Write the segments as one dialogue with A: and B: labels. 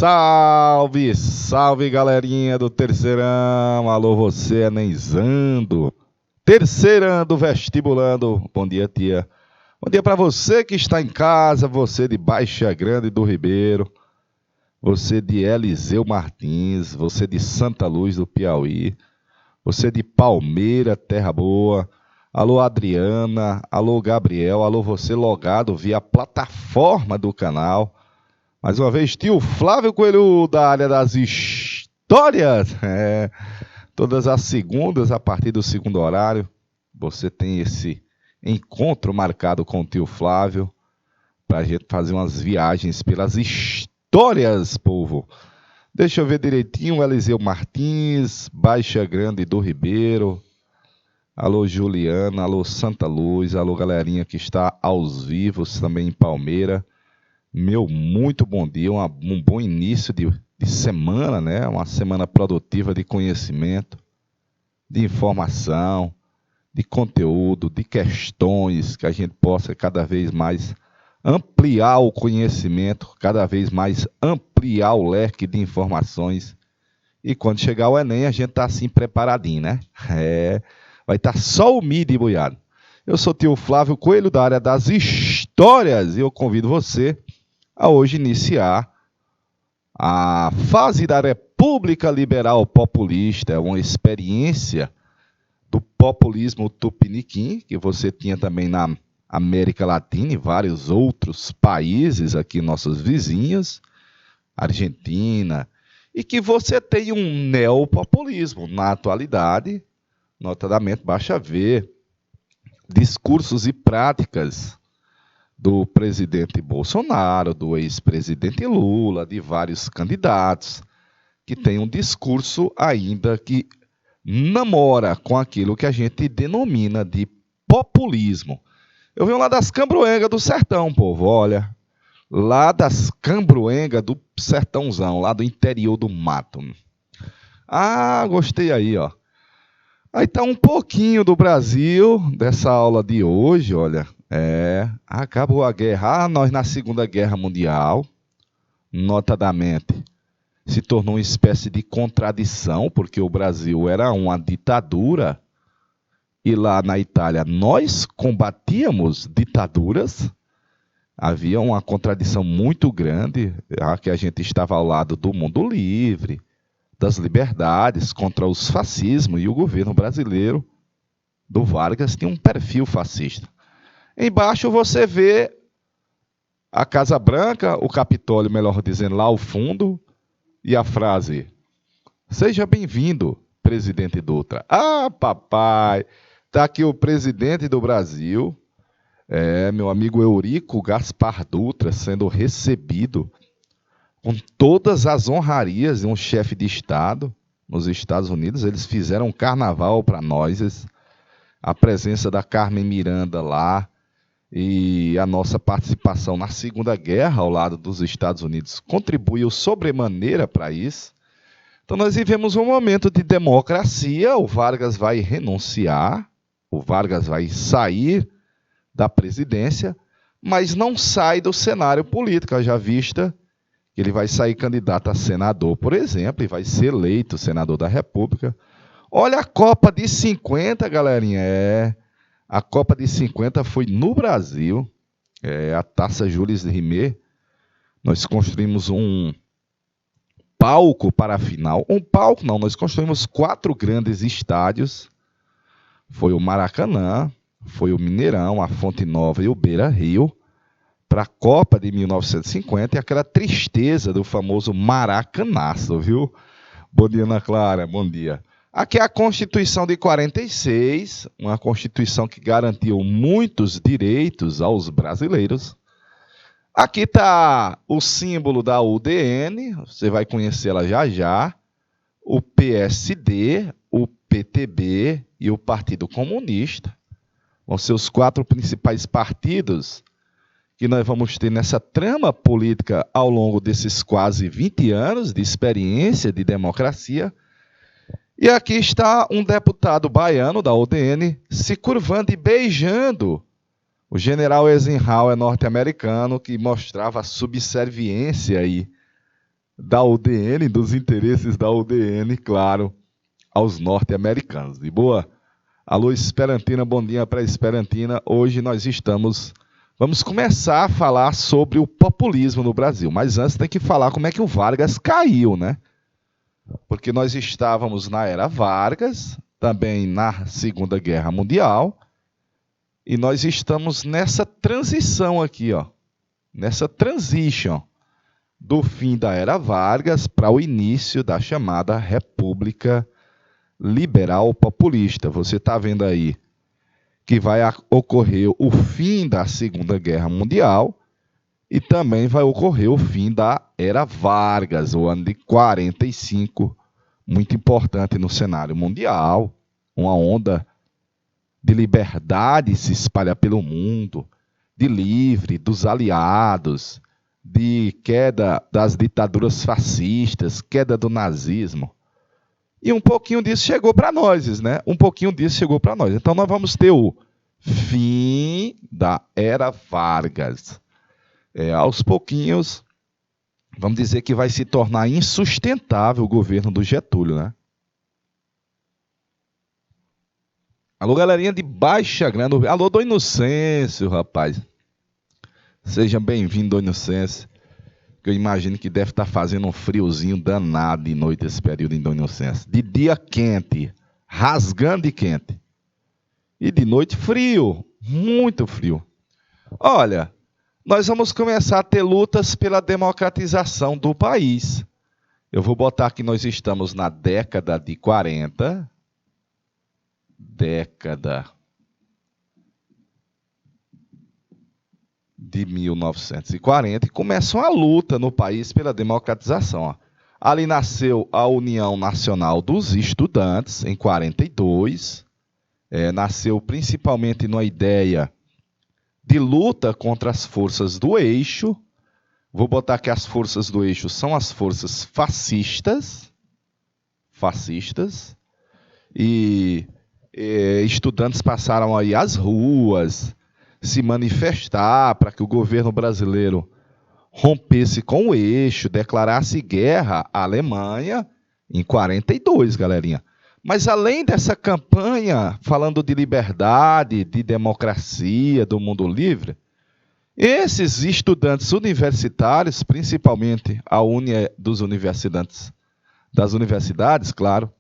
A: Salve, salve galerinha do Terceirão, alô você Enenzando, Terceirando, vestibulando, bom dia tia, bom dia para você que está em casa, você de Baixa Grande do Ribeiro, você de Eliseu Martins, você de Santa Luz do Piauí, você de Palmeira, Terra Boa, alô Adriana, alô Gabriel, alô você logado via plataforma do canal. Mais uma vez, tio Flávio Coelho, da área das histórias. Todas as segundas, a partir do segundo horário, você tem esse encontro marcado com o tio Flávio, para a gente fazer umas viagens pelas histórias, povo. Deixa eu ver direitinho, Eliseu Martins, Baixa Grande do Ribeiro. Alô Juliana, alô Santa Luz, alô galerinha que está aos vivos também em Palmeira. Meu muito bom dia, um bom início de semana, né? Uma semana produtiva de conhecimento, de informação, de conteúdo, de questões, que a gente possa cada vez mais ampliar o conhecimento, cada vez mais ampliar o leque de informações. E quando chegar o Enem, a gente está assim preparadinho, né? Vai estar só o milho boiado. Eu sou o tio Flávio Coelho, da área das histórias, e eu convido você a hoje iniciar a fase da República Liberal Populista, uma experiência do populismo tupiniquim, que você tinha também na América Latina e vários outros países aqui, nossos vizinhos, Argentina, e que você tem um neopopulismo na atualidade, notadamente, basta ver discursos e práticas do presidente Bolsonaro, do ex-presidente Lula, de vários candidatos, que tem um discurso ainda que namora com aquilo que a gente denomina de populismo. Eu venho lá das Cambroengas do Sertão, povo, olha, lá das Cambroengas do Sertãozão, lá do interior do mato. Ah, gostei aí, ó. Aí tá um pouquinho do Brasil, dessa aula de hoje, olha. Acabou a guerra. Nós na Segunda Guerra Mundial, notadamente, se tornou uma espécie de contradição, porque o Brasil era uma ditadura, e lá na Itália nós combatíamos ditaduras. Havia uma contradição muito grande, que a gente estava ao lado do mundo livre, das liberdades, contra os fascismos, e o governo brasileiro do Vargas tinha um perfil fascista. Embaixo você vê a Casa Branca, o Capitólio, melhor dizendo, lá ao fundo, e a frase: "Seja bem-vindo, presidente Dutra." Ah, papai, está aqui o presidente do Brasil, meu amigo Eurico Gaspar Dutra, sendo recebido com todas as honrarias de um chefe de Estado nos Estados Unidos. Eles fizeram um carnaval para nós, a presença da Carmen Miranda lá, e a nossa participação na Segunda Guerra ao lado dos Estados Unidos contribuiu sobremaneira para isso. Então nós vivemos um momento de democracia. O Vargas vai renunciar, o Vargas vai sair da presidência, mas não sai do cenário político, já vista que ele vai sair candidato a senador, por exemplo, e vai ser eleito senador da República. Olha a Copa de 50, galerinha, a Copa de 50 foi no Brasil, a Taça Jules Rimet. Nós construímos um palco para a final. Um palco não, nós construímos 4 grandes estádios. Foi o Maracanã, foi o Mineirão, a Fonte Nova e o Beira-Rio, para a Copa de 1950, e aquela tristeza do famoso Maracanaço, viu? Bom dia, Ana Clara, bom dia. Aqui é a Constituição de 46, uma Constituição que garantiu muitos direitos aos brasileiros. Aqui está o símbolo da UDN, você vai conhecê-la já já, o PSD, o PTB e o Partido Comunista. Vão ser os 4 principais partidos que nós vamos ter nessa trama política ao longo desses quase 20 anos de experiência de democracia. E aqui está um deputado baiano da UDN se curvando e beijando o general Eisenhower norte-americano, que mostrava a subserviência aí da UDN, dos interesses da UDN, claro, aos norte-americanos. De boa? Alô, Esperantina, bom dia para Esperantina. Hoje vamos começar a falar sobre o populismo no Brasil, mas antes tem que falar como é que o Vargas caiu, né? Porque nós estávamos na era Vargas, também na Segunda Guerra Mundial, e nós estamos nessa transição aqui, ó, nessa transition do fim da era Vargas para o início da chamada República Liberal Populista. Você está vendo aí que vai ocorrer o fim da Segunda Guerra Mundial e também vai ocorrer o fim da era Vargas, o ano de 45, muito importante no cenário mundial, uma onda de liberdade se espalha pelo mundo, de livre, dos aliados, de queda das ditaduras fascistas, queda do nazismo. E um pouquinho disso chegou para nós, né? Um pouquinho disso chegou para nós. Então nós vamos ter o fim da era Vargas. Aos pouquinhos, vamos dizer que vai se tornar insustentável o governo do Getúlio, né? Alô, galerinha de Baixa Grande. Alô, Dom Inocêncio, rapaz. Seja bem-vindo, Dom Inocêncio. Que eu imagino que deve estar fazendo um friozinho danado de noite esse período em Dom Inocêncio. De dia quente, rasgando de quente. E de noite frio, muito frio. Olha, nós vamos começar a ter lutas pela democratização do país. Eu vou botar que nós estamos na década de 40. Década de 1940 e começa uma luta no país pela democratização. Ó. Ali nasceu a União Nacional dos Estudantes, em 42. Nasceu principalmente numa ideia de luta contra as forças do eixo. Vou botar que as forças do eixo são as forças fascistas. E estudantes passaram aí às ruas, se manifestar para que o governo brasileiro rompesse com o eixo, declarasse guerra à Alemanha em 42, galerinha. Mas além dessa campanha, falando de liberdade, de democracia, do mundo livre, esses estudantes universitários, principalmente a Unia dos universitantes das universidades, claro,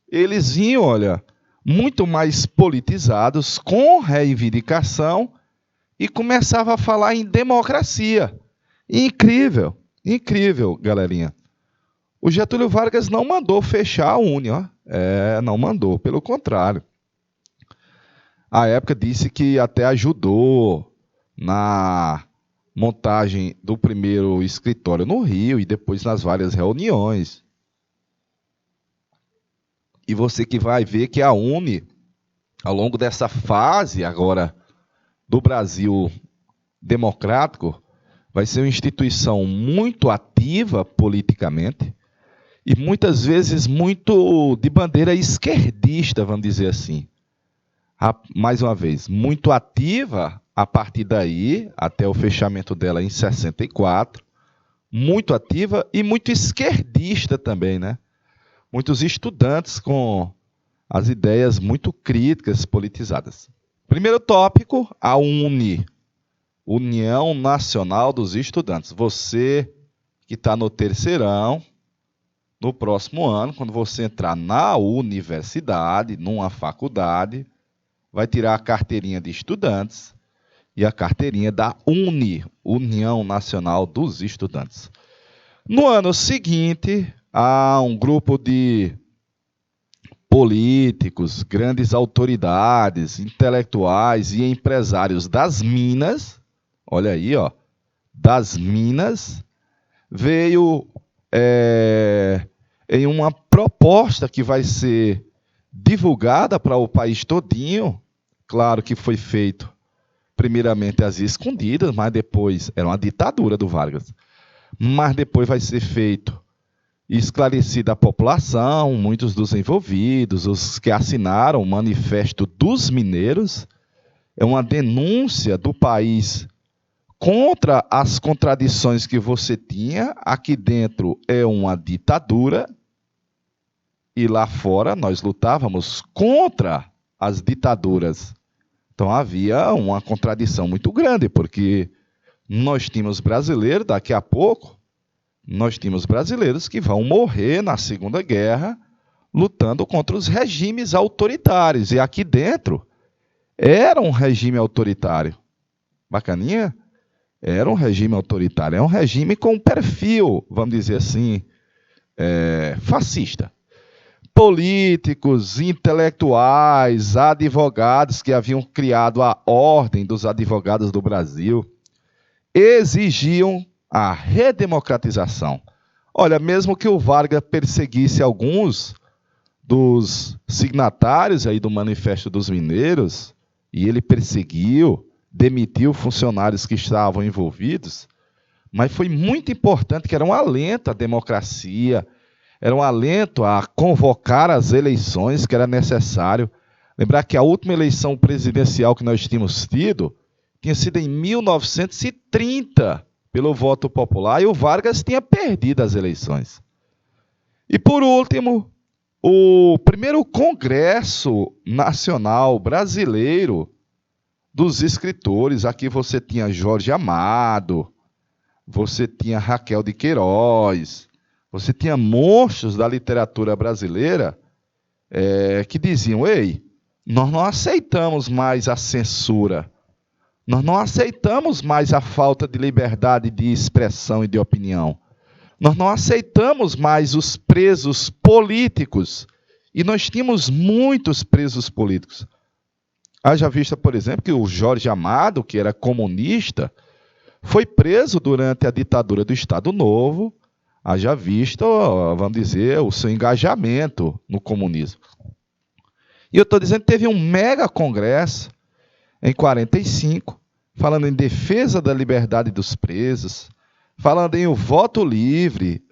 A: eles vinham, olha, muito mais politizados, com reivindicação, e começava a falar em democracia. Incrível, incrível, galerinha. O Getúlio Vargas não mandou fechar a Uni, ó. Não mandou, pelo contrário. À época disse que até ajudou na montagem do primeiro escritório no Rio e depois nas várias reuniões. E você que vai ver que a Uni, ao longo dessa fase agora do Brasil democrático, vai ser uma instituição muito ativa politicamente e muitas vezes muito de bandeira esquerdista, vamos dizer assim. Mais uma vez, muito ativa a partir daí, até o fechamento dela em 64, muito ativa e muito esquerdista também, né? Muitos estudantes com as ideias muito críticas, politizadas. Primeiro tópico, a UNE, União Nacional dos Estudantes. Você que está no terceirão, no próximo ano, quando você entrar na universidade, numa faculdade, vai tirar a carteirinha de estudantes e a carteirinha da UNE, União Nacional dos Estudantes. No ano seguinte, há um grupo de políticos, grandes autoridades, intelectuais e empresários das Minas, olha aí, ó, das Minas, veio em uma proposta que vai ser divulgada para o país todinho. Claro que foi feito primeiramente às escondidas, mas depois era uma ditadura do Vargas. Mas depois vai ser feito esclarecida a população, muitos dos envolvidos, os que assinaram o Manifesto dos Mineiros, é uma denúncia do país contra as contradições que você tinha. Aqui dentro é uma ditadura e lá fora nós lutávamos contra as ditaduras. Então havia uma contradição muito grande, porque nós tínhamos brasileiros, daqui a pouco, nós tínhamos brasileiros que vão morrer na Segunda Guerra lutando contra os regimes autoritários. E aqui dentro era um regime autoritário. Bacaninha? Era um regime autoritário. É um regime com perfil, vamos dizer assim, fascista. Políticos, intelectuais, advogados que haviam criado a Ordem dos Advogados do Brasil exigiam a redemocratização. Olha, mesmo que o Vargas perseguisse alguns dos signatários aí do Manifesto dos Mineiros, e ele perseguiu, demitiu funcionários que estavam envolvidos, mas foi muito importante, que era um alento à democracia, era um alento a convocar as eleições que era necessário. Lembrar que a última eleição presidencial que nós tínhamos tido tinha sido em 1930, pelo voto popular, e o Vargas tinha perdido as eleições. E, por último, o primeiro Congresso Nacional Brasileiro dos Escritores. Aqui você tinha Jorge Amado, você tinha Raquel de Queiroz, você tinha monstros da literatura brasileira que diziam: ei, nós não aceitamos mais a censura, nós não aceitamos mais a falta de liberdade de expressão e de opinião, nós não aceitamos mais os presos políticos, e nós tínhamos muitos presos políticos. Haja vista, por exemplo, que o Jorge Amado, que era comunista, foi preso durante a ditadura do Estado Novo. Haja vista, vamos dizer, o seu engajamento no comunismo. E eu estou dizendo que teve um mega congresso em 45, falando em defesa da liberdade dos presos, falando em o voto livre,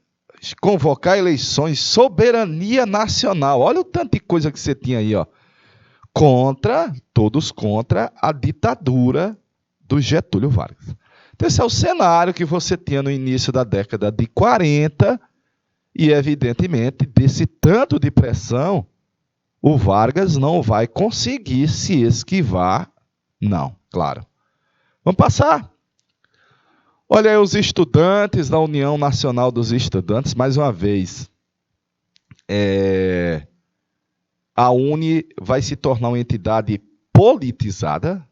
A: convocar eleições, soberania nacional. Olha o tanto de coisa que você tinha aí, ó. Todos contra a ditadura do Getúlio Vargas. Então, esse é o cenário que você tinha no início da década de 40, e, evidentemente, desse tanto de pressão, o Vargas não vai conseguir se esquivar, não, claro. Vamos passar. Olha aí os estudantes da União Nacional dos Estudantes, mais uma vez. A UNE vai se tornar uma entidade politizada,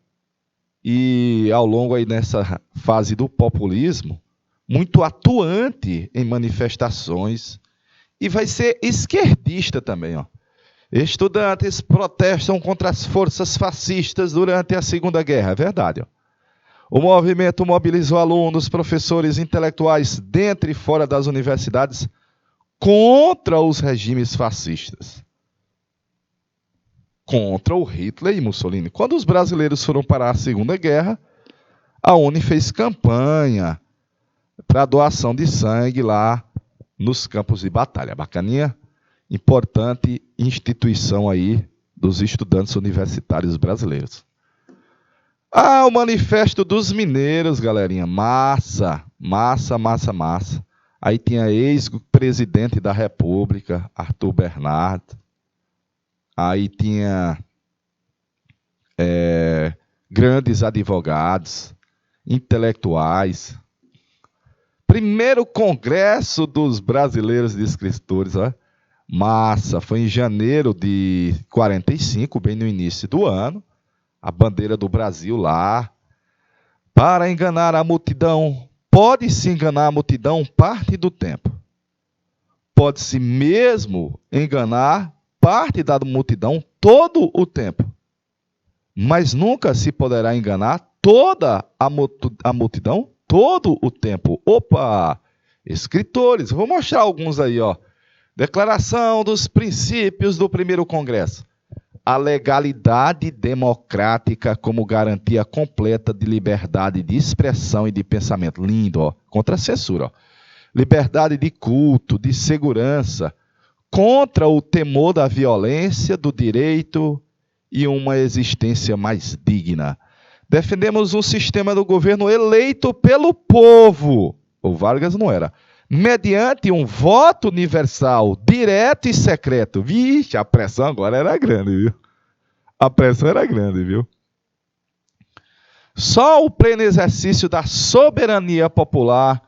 A: e ao longo aí nessa fase do populismo, muito atuante em manifestações, e vai ser esquerdista também, ó. Estudantes protestam contra as forças fascistas durante a Segunda Guerra, é verdade, ó. O movimento mobilizou alunos, professores, intelectuais dentro e fora das universidades contra os regimes fascistas, contra o Hitler e Mussolini. Quando os brasileiros foram para a Segunda Guerra, a UNE fez campanha para doação de sangue lá nos campos de batalha. Bacaninha? Importante instituição aí dos estudantes universitários brasileiros. O Manifesto dos Mineiros, galerinha. Massa, massa, massa, massa. Aí tinha ex-presidente da República, Arthur Bernardo. Aí tinha grandes advogados, intelectuais. Primeiro Congresso dos Brasileiros de Escritores, ó. Massa, foi em janeiro de 45, bem no início do ano. A bandeira do Brasil lá. Para enganar a multidão, pode-se enganar a multidão parte do tempo. Pode-se mesmo enganar parte da multidão todo o tempo. Mas nunca se poderá enganar toda a multidão todo o tempo. Opa! Escritores, vou mostrar alguns aí, ó. Declaração dos princípios do primeiro Congresso. A legalidade democrática como garantia completa de liberdade de expressão e de pensamento. Lindo, ó. Contra a censura, ó. Liberdade de culto, de segurança, contra o temor da violência, do direito e uma existência mais digna. Defendemos um sistema do governo eleito pelo povo. O Vargas não era. Mediante um voto universal, direto e secreto. Vixe, a pressão agora era grande, viu? A pressão era grande, viu? Só o pleno exercício da soberania popular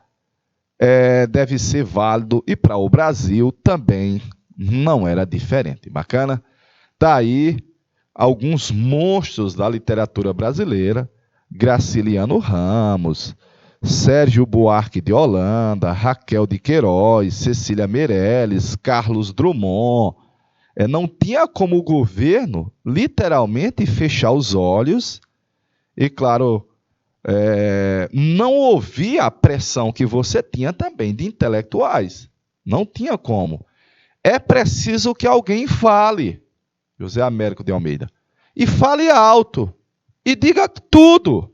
A: deve ser válido, e para o Brasil também não era diferente. Bacana? Daí alguns monstros da literatura brasileira: Graciliano Ramos, Sérgio Buarque de Holanda, Raquel de Queiroz, Cecília Meirelles, Carlos Drummond. Não tinha como o governo literalmente fechar os olhos e, claro, não ouvir a pressão que você tinha também de intelectuais. Não tinha como. É preciso que alguém fale, José Américo de Almeida, e fale alto, e diga tudo.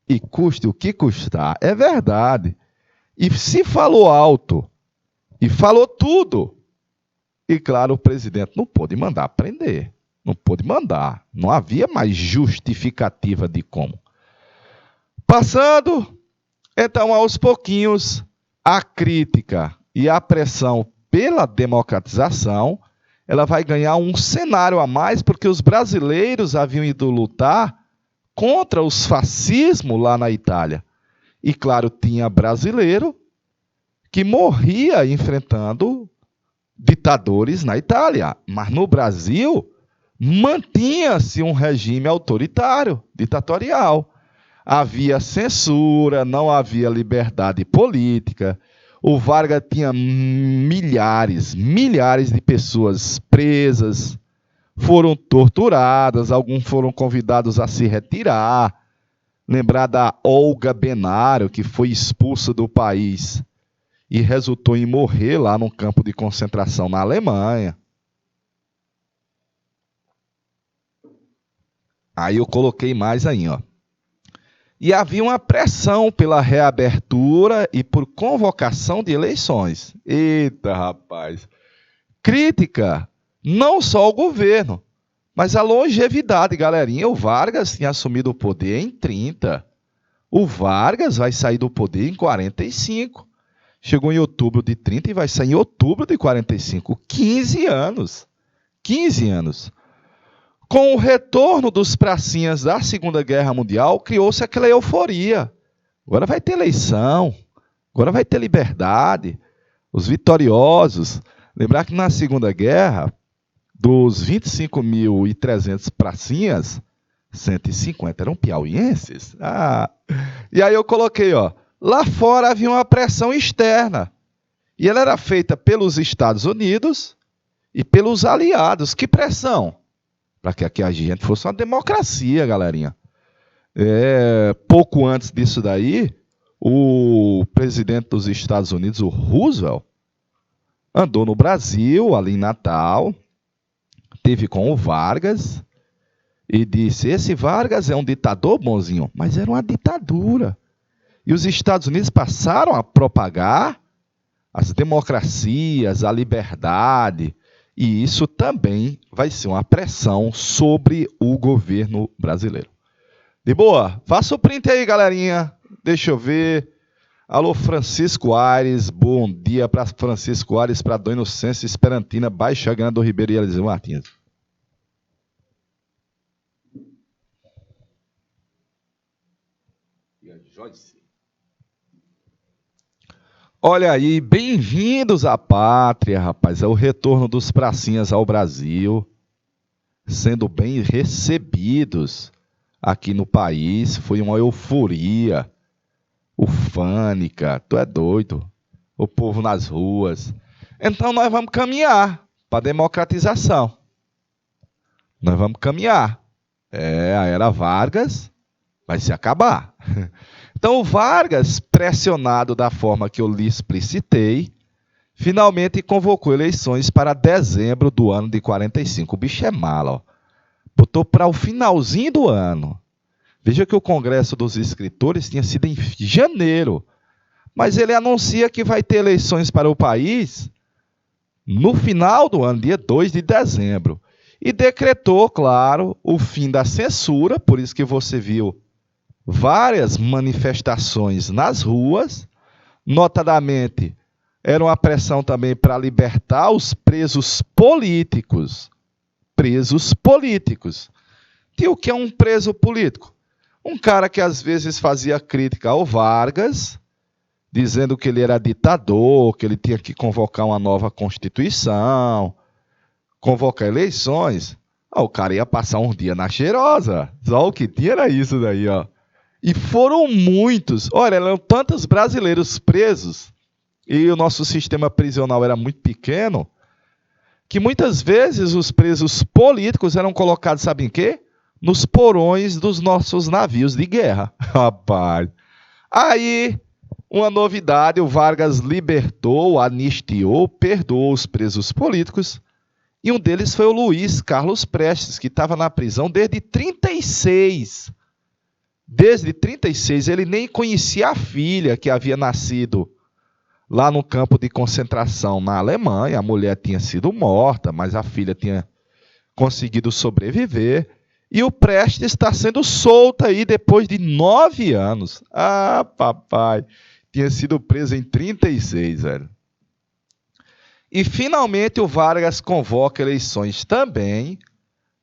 A: E custe o que custar, é verdade. E se falou alto, e falou tudo, e claro, o presidente não pôde mandar prender, não pôde mandar, não havia mais justificativa de como. Passando, então, aos pouquinhos, a crítica e a pressão pela democratização, ela vai ganhar um cenário a mais, porque os brasileiros haviam ido lutar contra os fascismos lá na Itália. E, claro, tinha brasileiro que morria enfrentando ditadores na Itália. Mas no Brasil, mantinha-se um regime autoritário, ditatorial. Havia censura, não havia liberdade política. O Vargas tinha milhares de pessoas presas, foram torturadas, alguns foram convidados a se retirar. Lembrar da Olga Benário, que foi expulsa do país e resultou em morrer lá num campo de concentração na Alemanha. Aí eu coloquei mais aí, ó. E havia uma pressão pela reabertura e por convocação de eleições. Eita, rapaz! Crítica não só ao governo, mas a longevidade, galerinha. O Vargas tinha assumido o poder em 30. O Vargas vai sair do poder em 45. Chegou em outubro de 30 e vai sair em outubro de 45. 15 anos. 15 anos. Com o retorno dos pracinhas da Segunda Guerra Mundial, criou-se aquela euforia. Agora vai ter eleição, agora vai ter liberdade. Os vitoriosos. Lembrar que na Segunda Guerra, dos 25.300 pracinhas, 150 eram piauienses. E aí eu coloquei, ó, lá fora havia uma pressão externa. E ela era feita pelos Estados Unidos e pelos aliados. Que pressão? Para que aqui a gente fosse uma democracia, galerinha. Pouco antes disso daí, o presidente dos Estados Unidos, o Roosevelt, andou no Brasil, ali em Natal, teve com o Vargas e disse: esse Vargas é um ditador bonzinho, mas era uma ditadura. E os Estados Unidos passaram a propagar as democracias, a liberdade, e isso também vai ser uma pressão sobre o governo brasileiro. De boa? Faça o print aí, galerinha. Deixa eu ver. Alô, Francisco Aires. Bom dia para Francisco Aires, para Dona Inocência Esperantina, Baixa Grande do Ribeiro e Eliseu Martins. E a Joyce. Olha aí, bem-vindos à pátria, rapaz. É o retorno dos pracinhas ao Brasil, sendo bem recebidos aqui no país. Foi uma euforia, ufânica, tu é doido, o povo nas ruas. Então nós vamos caminhar para a democratização. Nós vamos caminhar. A era Vargas vai se acabar. Então o Vargas, pressionado da forma que eu lhe explicitei, finalmente convocou eleições para dezembro do ano de 45. O bicho é malo, ó. Botou para o finalzinho do ano. Veja que o Congresso dos Escritores tinha sido em janeiro, mas ele anuncia que vai ter eleições para o país no final do ano, dia 2 de dezembro. e decretou, claro, o fim da censura, por isso que você viu várias manifestações nas ruas, notadamente, era uma pressão também para libertar os presos políticos. Presos políticos. E o que é um preso político? Um cara que às vezes fazia crítica ao Vargas, dizendo que ele era ditador, que ele tinha que convocar uma nova Constituição, convocar eleições. O cara ia passar um dia na cheirosa. Só o que tinha era isso daí, ó. E foram muitos. Olha, eram tantos brasileiros presos, e o nosso sistema prisional era muito pequeno, que muitas vezes os presos políticos eram colocados, sabe em quê? Nos porões dos nossos navios de guerra. Rapaz. Aí, uma novidade, o Vargas libertou, anistiou, perdoou os presos políticos, e um deles foi o Luiz Carlos Prestes, que estava na prisão desde 1936. Desde 1936, ele nem conhecia a filha que havia nascido lá no campo de concentração na Alemanha. A mulher tinha sido morta, mas a filha tinha conseguido sobreviver. E o Prestes está sendo solto aí depois de 9 anos. Ah, papai, tinha sido preso em 1936, velho. E finalmente o Vargas convoca eleições também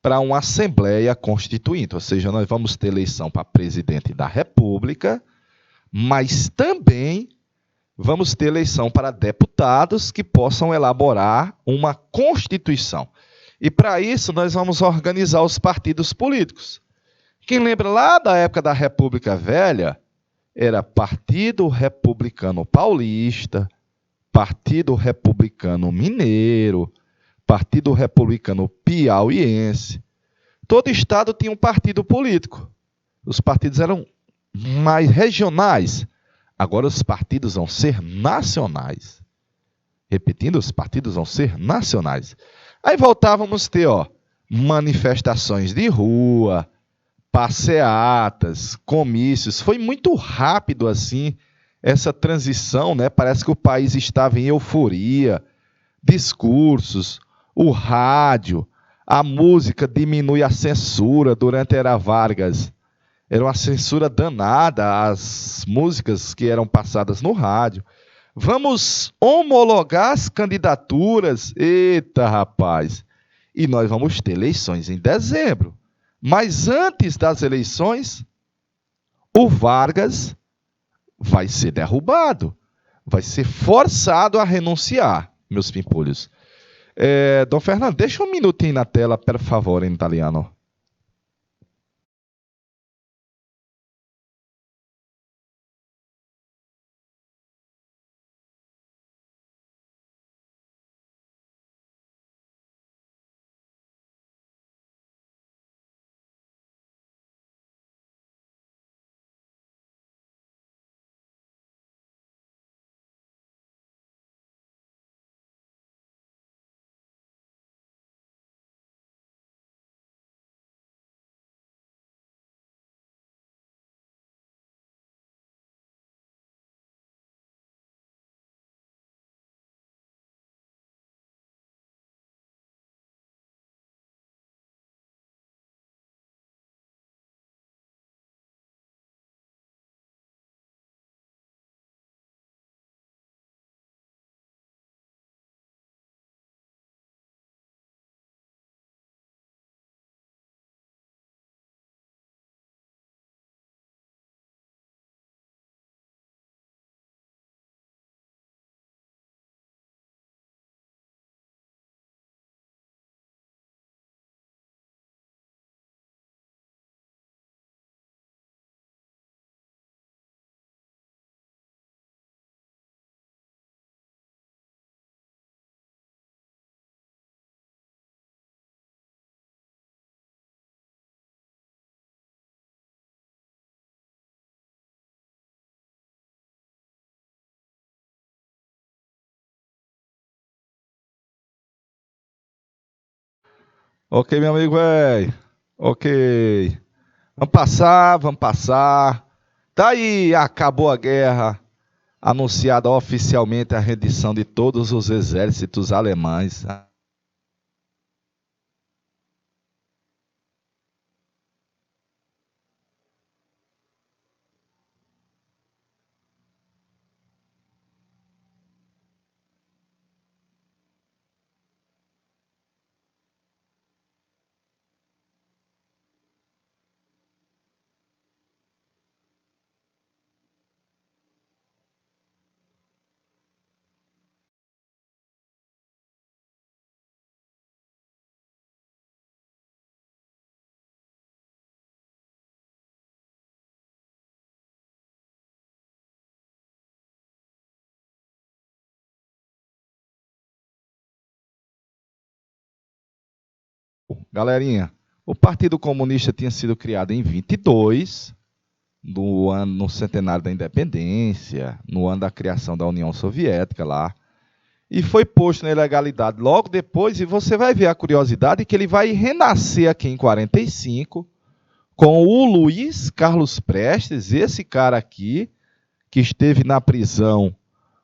A: para uma Assembleia Constituinte, ou seja, nós vamos ter eleição para presidente da República, mas também vamos ter eleição para deputados que possam elaborar uma Constituição. E para isso nós vamos organizar os partidos políticos. Quem lembra lá da época da República Velha, era Partido Republicano Paulista, Partido Republicano Mineiro, Partido Republicano Piauiense. Todo estado tinha um partido político. Os partidos eram mais regionais. Agora os partidos vão ser nacionais. Repetindo, os partidos vão ser nacionais. Aí voltávamos a ter, manifestações de rua, passeatas, comícios. Foi muito rápido assim essa transição, né? Parece que o país estava em euforia. Discursos, o rádio, a música diminui a censura durante a era Vargas. Era uma censura danada as músicas que eram passadas no rádio. Vamos homologar as candidaturas. Eita, rapaz! E nós vamos ter eleições em dezembro. Mas antes das eleições, o Vargas vai ser derrubado. Vai ser forçado a renunciar, meus pimpolhos. Dom Fernando, deixa um minutinho na tela, per favore, em italiano. Ok, meu amigo, velho. Ok. Vamos passar, vamos passar. Tá aí, acabou a guerra. Anunciada oficialmente a rendição de todos os exércitos alemães. Galerinha, o Partido Comunista tinha sido criado em 22, no centenário da independência, no ano da criação da União Soviética lá, e foi posto na ilegalidade logo depois, e você vai ver a curiosidade que ele vai renascer aqui em 45, com o Luiz Carlos Prestes, esse cara aqui, que esteve na prisão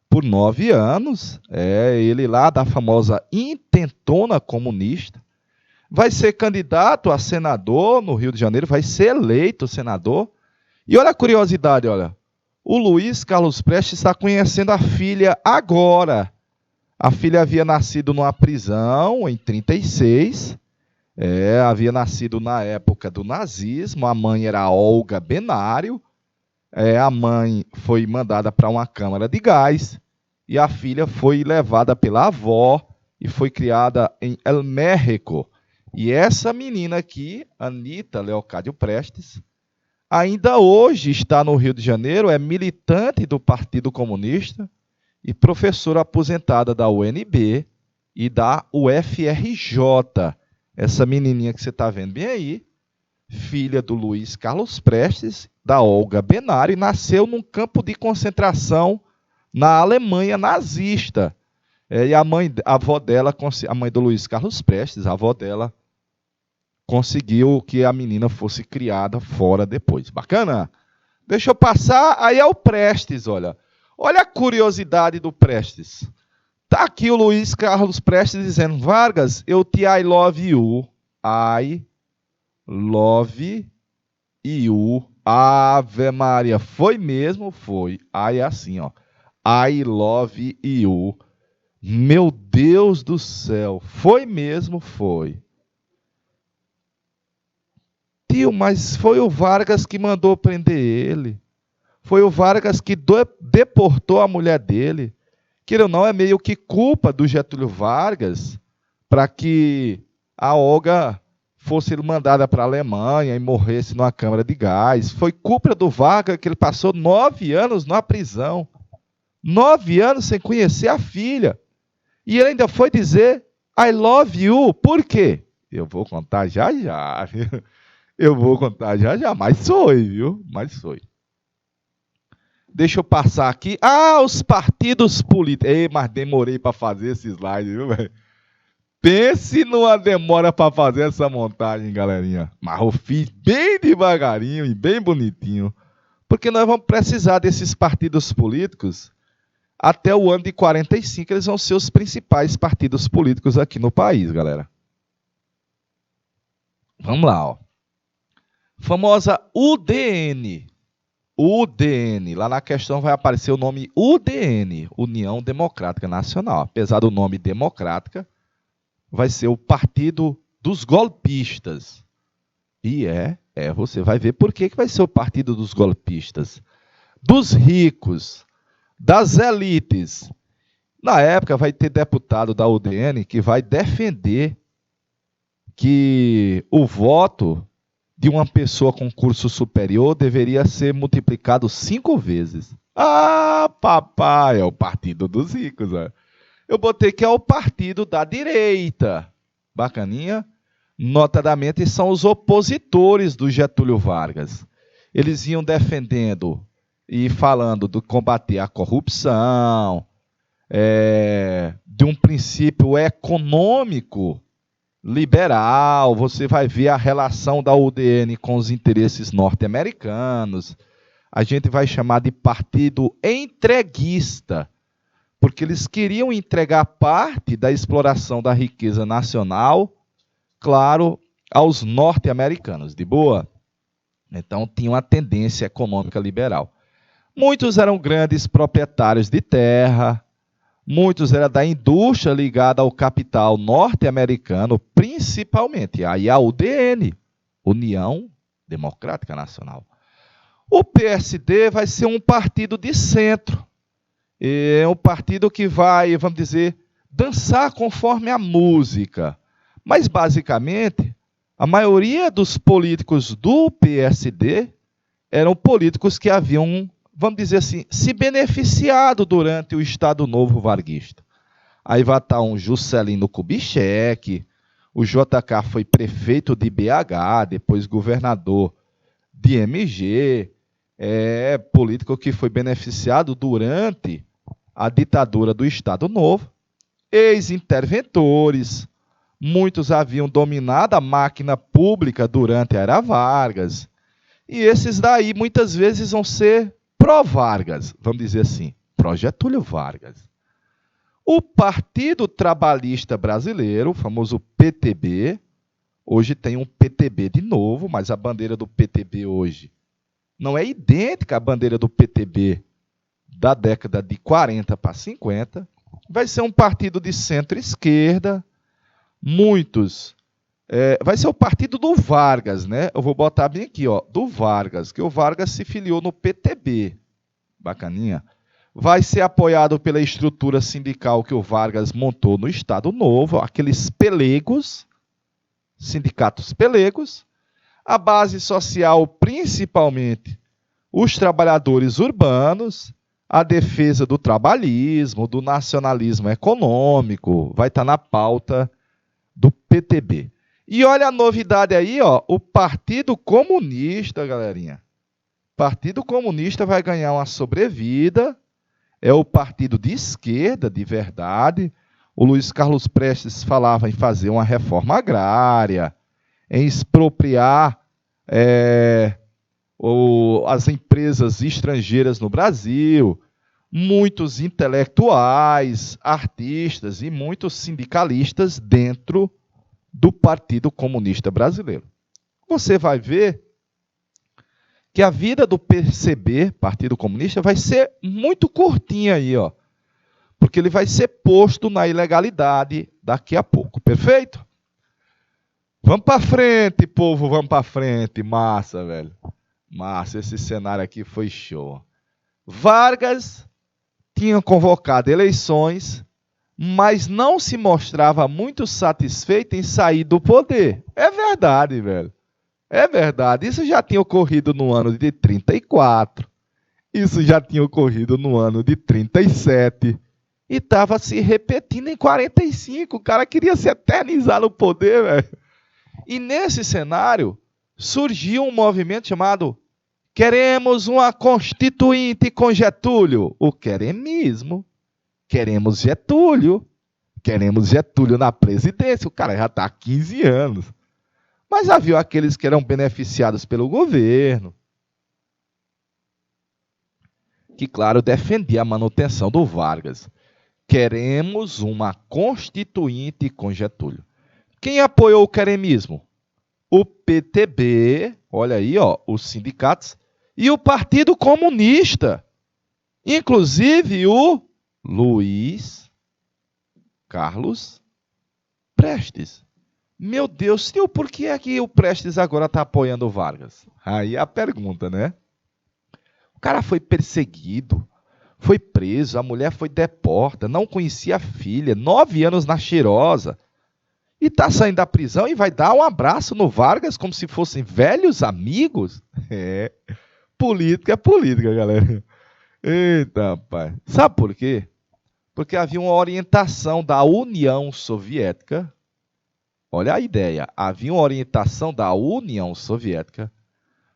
A: por 9 anos, ele lá da famosa intentona comunista, vai ser candidato a senador no Rio de Janeiro, vai ser eleito senador. E olha a curiosidade, olha, o Luiz Carlos Prestes está conhecendo a filha agora. A filha havia nascido numa prisão em 36, havia nascido na época do nazismo, a mãe era Olga Benário, a mãe foi mandada para uma câmara de gás, e a filha foi levada pela avó e foi criada em El México. E essa menina aqui, Anita Leocádio Prestes, ainda hoje está no Rio de Janeiro, é militante do Partido Comunista e professora aposentada da UNB e da UFRJ. Essa menininha que você está vendo bem aí, filha do Luiz Carlos Prestes, da Olga Benário, nasceu num campo de concentração na Alemanha nazista. E a avó dela, a mãe do Luiz Carlos Prestes, a avó dela, conseguiu que a menina fosse criada fora depois. Bacana? Deixa eu passar, aí é o Prestes, olha. Olha a curiosidade do Prestes. Tá aqui o Luiz Carlos Prestes dizendo, Vargas, eu te I love you. I love you. Ave Maria, foi mesmo? Foi. Aí é assim, ó. I love you. Meu Deus do céu, foi mesmo? Foi. Tio, mas foi o Vargas que mandou prender ele. Foi o Vargas que deportou a mulher dele. Queira ou não, é meio que culpa do Getúlio Vargas para que a Olga fosse mandada para a Alemanha e morresse numa câmara de gás. Foi culpa do Vargas que ele passou 9 anos na prisão. 9 anos sem conhecer a filha. E ele ainda foi dizer, I love you. Por quê? Eu vou contar já já. Eu vou contar já já. Mas foi, viu? Mas foi. Deixa eu passar aqui. Os partidos políticos. Ei, mas demorei para fazer esse slide, viu, velho? Pense numa demora para fazer essa montagem, galerinha. Mas eu fiz bem devagarinho e bem bonitinho. Porque nós vamos precisar desses partidos políticos até o ano de 45. Eles vão ser os principais partidos políticos aqui no país, galera. Vamos lá, ó. Famosa UDN. UDN. Lá na questão vai aparecer o nome UDN, União Democrática Nacional. Apesar do nome democrática, vai ser o partido dos golpistas. E você vai ver por que vai ser o partido dos golpistas. Dos ricos, das elites. Na época vai ter deputado da UDN que vai defender que o voto de uma pessoa com curso superior deveria ser multiplicado 5 vezes. Papai, é o partido dos ricos. Eu botei que é o partido da direita. Bacaninha? Notadamente, são os opositores do Getúlio Vargas. Eles iam defendendo e falando de combater a corrupção, de um princípio econômico liberal. Você vai ver a relação da UDN com os interesses norte-americanos. A gente vai chamar de partido entreguista, porque eles queriam entregar parte da exploração da riqueza nacional, claro, aos norte-americanos. De boa? Então, tinha uma tendência econômica liberal. Muitos eram grandes proprietários de terra, muitos eram da indústria ligada ao capital norte-americano, principalmente. Aí a UDN, União Democrática Nacional. O PSD vai ser um partido de centro. É um partido que vai, vamos dizer, dançar conforme a música. Mas, basicamente, a maioria dos políticos do PSD eram políticos que haviam, vamos dizer assim, se beneficiado durante o Estado Novo varguista. Aí vai estar um Juscelino Kubitschek, O JK foi prefeito de BH, depois governador de MG, político que foi beneficiado durante a ditadura do Estado Novo. Ex-interventores, muitos haviam dominado a máquina pública durante a era Vargas. E esses daí muitas vezes vão ser pró-Vargas, vamos dizer assim, pró-Getúlio Vargas. O Partido Trabalhista Brasileiro, o famoso PTB, hoje tem um PTB de novo, mas a bandeira do PTB hoje não é idêntica à bandeira do PTB da década de 40 para 50. Vai ser um partido de centro-esquerda, vai ser o partido do Vargas, né? Eu vou botar bem aqui, ó, do Vargas, que o Vargas se filiou no PTB. Bacaninha. Vai ser apoiado pela estrutura sindical que o Vargas montou no Estado Novo, aqueles pelegos, sindicatos pelegos. A base social, principalmente os trabalhadores urbanos, a defesa do trabalhismo, do nacionalismo econômico, vai estar na pauta do PTB. E olha a novidade aí, ó, o Partido Comunista, galerinha. O Partido Comunista vai ganhar uma sobrevida, é o partido de esquerda, de verdade. O Luiz Carlos Prestes falava em fazer uma reforma agrária, em expropriar as empresas estrangeiras no Brasil. Muitos intelectuais, artistas e muitos sindicalistas dentro do Partido Comunista Brasileiro. Você vai ver que a vida do PCB, Partido Comunista, vai ser muito curtinha aí, ó, porque ele vai ser posto na ilegalidade daqui a pouco, perfeito? Vamos para frente, povo, vamos para frente. Massa, velho. Massa, esse cenário aqui foi show. Vargas tinha convocado eleições, mas não se mostrava muito satisfeito em sair do poder. É verdade, velho. É verdade. Isso já tinha ocorrido no ano de 34. Isso já tinha ocorrido no ano de 37. E estava se repetindo em 45. O cara queria se eternizar no poder, velho. E nesse cenário, surgiu um movimento chamado Queremos uma Constituinte com Getúlio. O queremismo. Queremos Getúlio. Queremos Getúlio na presidência. O cara já está há 15 anos. Mas havia aqueles que eram beneficiados pelo governo, que, claro, defendia a manutenção do Vargas. Queremos uma Constituinte com Getúlio. Quem apoiou o queremismo? O PTB, olha aí, ó, os sindicatos, e o Partido Comunista. Inclusive o Luiz Carlos Prestes. Meu Deus, tio, por que é que o Prestes agora está apoiando o Vargas? Aí a pergunta, né? O cara foi perseguido, foi preso, a mulher foi deportada, não conhecia a filha, 9 anos na cheirosa. E está saindo da prisão e vai dar um abraço no Vargas como se fossem velhos amigos? Política é política, galera. Eita, pai. Sabe por quê? Porque havia uma orientação da União Soviética. Olha a ideia. Havia uma orientação da União Soviética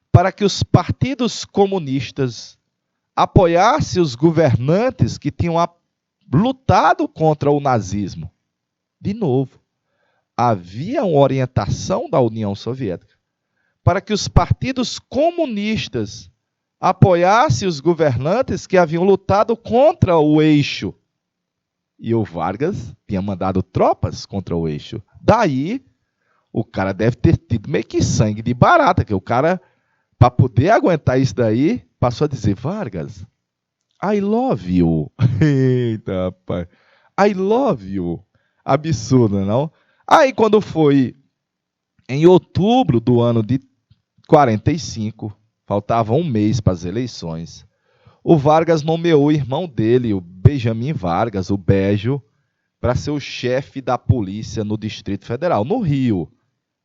A: para que os partidos comunistas apoiassem os governantes que tinham lutado contra o nazismo. De novo. Havia uma orientação da União Soviética para que os partidos comunistas apoiassem os governantes que haviam lutado contra o eixo. E o Vargas tinha mandado tropas contra o eixo. Daí, o cara deve ter tido meio que sangue de barata, que o cara, para poder aguentar isso daí, passou a dizer, Vargas, I love you. Eita, rapaz. I love you. Absurdo, não? Aí, quando foi em outubro do ano de 45, faltava um mês para as eleições, o Vargas nomeou o irmão dele, o Benjamin Vargas, o Bejo, para ser o chefe da polícia no Distrito Federal, no Rio.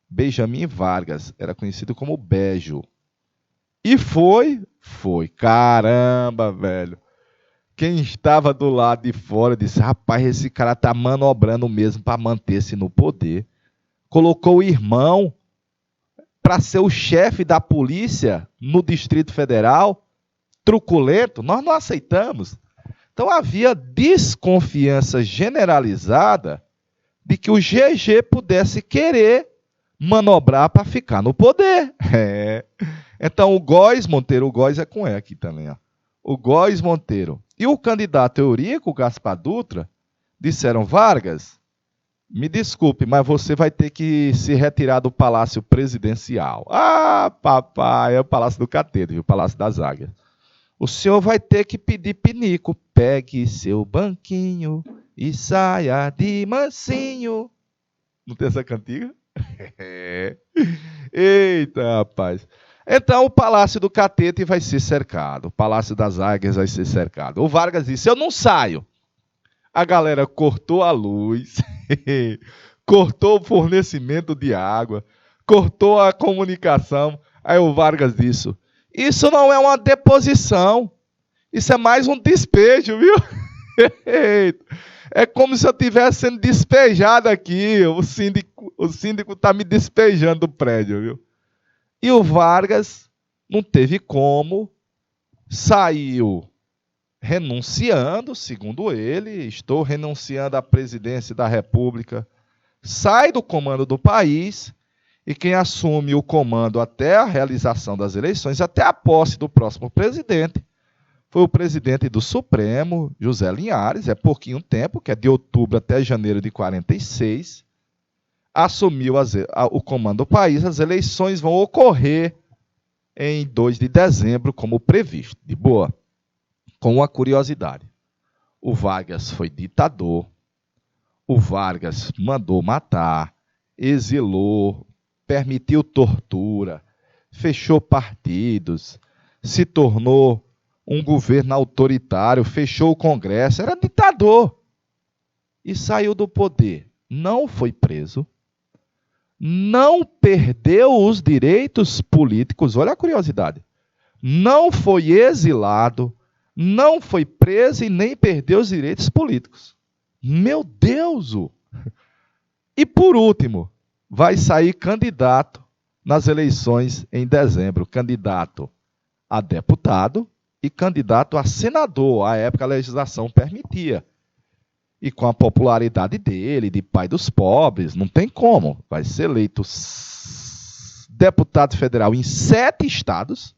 A: Benjamin Vargas, era conhecido como Bejo. E foi. Caramba, velho. Quem estava do lado de fora disse, rapaz, esse cara está manobrando mesmo para manter-se no poder. colocou o irmão para ser o chefe da polícia no Distrito Federal, truculento, nós não aceitamos. Então havia desconfiança generalizada de que o GG pudesse querer manobrar para ficar no poder. Então o Góes Monteiro, o Góes é com E aqui também, ó. O Góes Monteiro e o candidato Eurico Gaspar Dutra disseram: Vargas, me desculpe, mas você vai ter que se retirar do Palácio Presidencial. Ah, papai, é o Palácio do Catete, viu? O Palácio das Águias. O senhor vai ter que pedir pinico. Pegue seu banquinho e saia de mansinho. Não tem essa cantiga? Eita, rapaz. Então o Palácio do Catete vai ser cercado. O Palácio das Águias vai ser cercado. O Vargas disse: eu não saio. A galera cortou a luz, cortou o fornecimento de água, cortou a comunicação. Aí o Vargas disse: isso não é uma deposição, isso é mais um despejo, viu? É como se eu estivesse sendo despejado aqui, o síndico está me despejando do prédio, viu? E o Vargas não teve como, saiu renunciando, segundo ele: estou renunciando à presidência da República, sai do comando do país, e quem assume o comando até a realização das eleições, até a posse do próximo presidente, foi o presidente do Supremo, José Linhares, é pouquinho tempo, que é de outubro até janeiro de 46, assumiu o comando do país. As eleições vão ocorrer em 2 de dezembro, como previsto, de boa. Com uma curiosidade: o Vargas foi ditador, o Vargas mandou matar, exilou, permitiu tortura, fechou partidos, se tornou um governo autoritário, fechou o Congresso, era ditador. E saiu do poder. Não foi preso, não perdeu os direitos políticos, olha a curiosidade, não foi exilado, não foi preso e nem perdeu os direitos políticos. Meu Deus! E por último, vai sair candidato nas eleições em dezembro, candidato a deputado e candidato a senador. À época a legislação permitia. E com a popularidade dele, de pai dos pobres, não tem como. Vai ser eleito deputado federal em 7 estados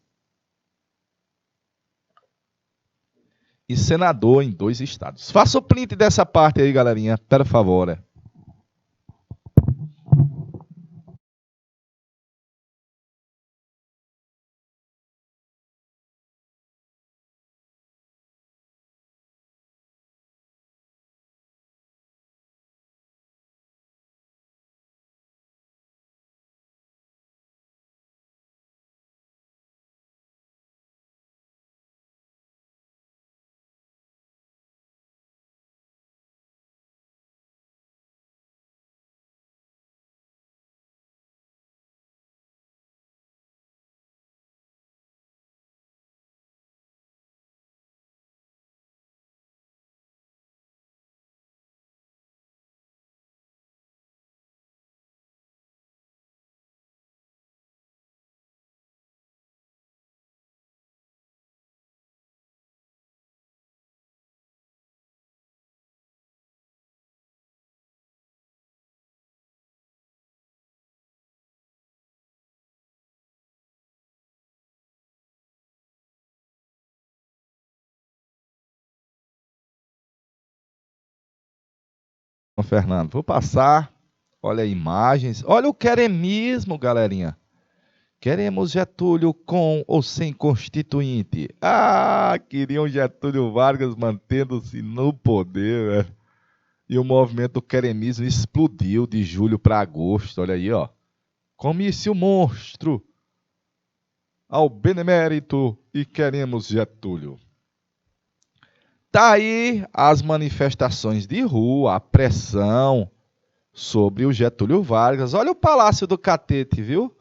A: e senador em 2 estados. Faça o print dessa parte aí, galerinha, por favor. Fernando, vou passar. Olha imagens. Olha o queremismo, galerinha. Queremos Getúlio com ou sem constituinte. Ah, queriam Getúlio Vargas mantendo-se no poder, velho. E o movimento do queremismo explodiu de julho para agosto. Olha aí, ó. Comício monstro ao benemérito e queremos Getúlio. Tá aí as manifestações de rua, a pressão sobre o Getúlio Vargas. Olha o Palácio do Catete, viu?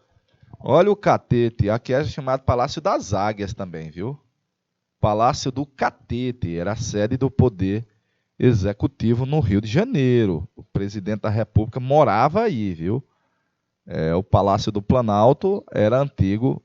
A: Olha o Catete. Aqui é chamado Palácio das Águias também, viu? Palácio do Catete. Era a sede do poder executivo no Rio de Janeiro. O presidente da República morava aí, viu? O Palácio do Planalto era antigo,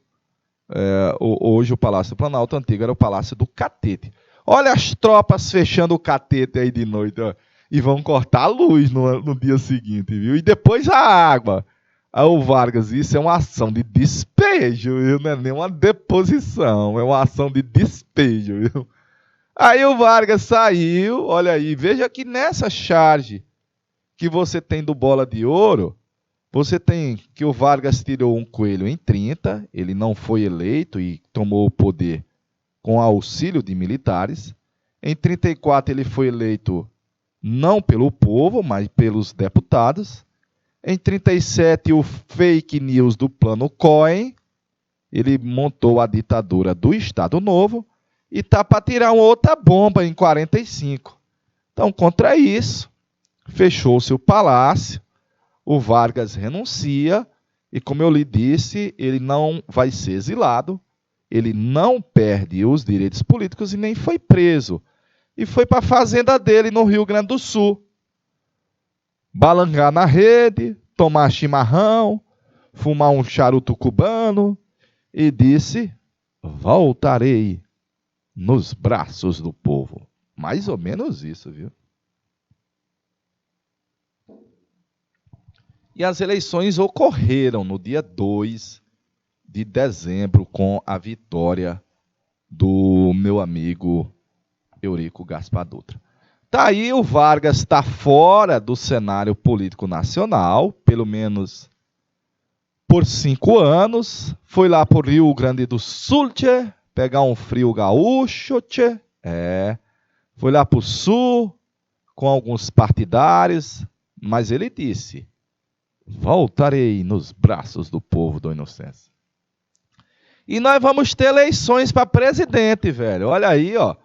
A: hoje o Palácio do Planalto antigo era o Palácio do Catete. Olha as tropas fechando o Catete aí de noite, ó, e vão cortar a luz no dia seguinte, viu? E depois a água. Aí o Vargas, isso é uma ação de despejo, viu? Não é nem uma deposição, é uma ação de despejo, viu? Aí o Vargas saiu, olha aí, veja que nessa charge que você tem do Bola de Ouro, você tem que o Vargas tirou um coelho em 30, ele não foi eleito e tomou o poder com auxílio de militares. Em 34 ele foi eleito não pelo povo, mas pelos deputados. Em 37 o fake news do plano Cohen, ele montou a ditadura do Estado Novo e tá para tirar uma outra bomba em 45. Então, contra isso, fechou-se o palácio, o Vargas renuncia e, como eu lhe disse, ele não vai ser exilado, ele não perde os direitos políticos e nem foi preso. E foi para a fazenda dele no Rio Grande do Sul. Balangar na rede, tomar chimarrão, fumar um charuto cubano e disse: voltarei nos braços do povo. Mais ou menos isso, viu? E as eleições ocorreram no dia 2 de dezembro com a vitória do meu amigo Eurico Gaspar Dutra. Tá aí, o Vargas está fora do cenário político nacional, pelo menos por 5 anos. Foi lá para o Rio Grande do Sul, tchê, pegar um frio gaúcho, tchê. Foi lá para o Sul com alguns partidários, mas ele disse: voltarei nos braços do povo do Inocêncio. E nós vamos ter eleições para presidente, velho. Olha aí, ó.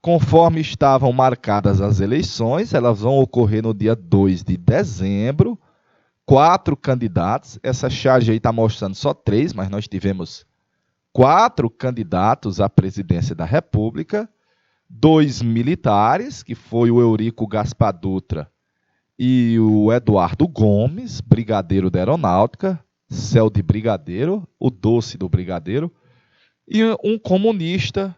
A: Conforme estavam marcadas as eleições, elas vão ocorrer no dia 2 de dezembro. 4 candidatos. Essa charge aí está mostrando só 3, mas nós tivemos 4 candidatos à presidência da República. 2 militares, que foi o Eurico Gaspar Dutra e o Eduardo Gomes, brigadeiro da Aeronáutica, céu de brigadeiro, o doce do brigadeiro, e um comunista.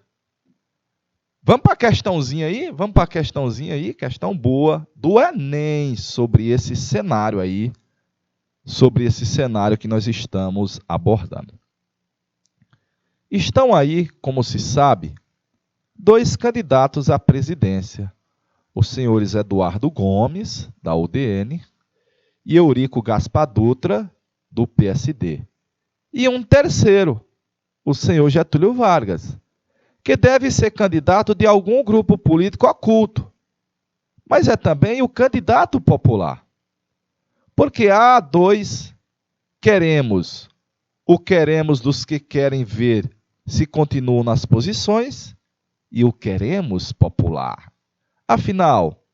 A: Vamos para a questãozinha aí? Vamos para a questãozinha aí, questão boa do Enem sobre esse cenário aí, sobre esse cenário que nós estamos abordando. Estão aí, como se sabe, 2 candidatos à presidência, os senhores Eduardo Gomes, da UDN, e Eurico Gaspar Dutra, do PSD. E um terceiro, o senhor Getúlio Vargas, que deve ser candidato de algum grupo político oculto, mas é também o candidato popular. Porque há 2 queremos, o queremos dos que querem ver se continuam nas posições e o queremos popular. Afinal,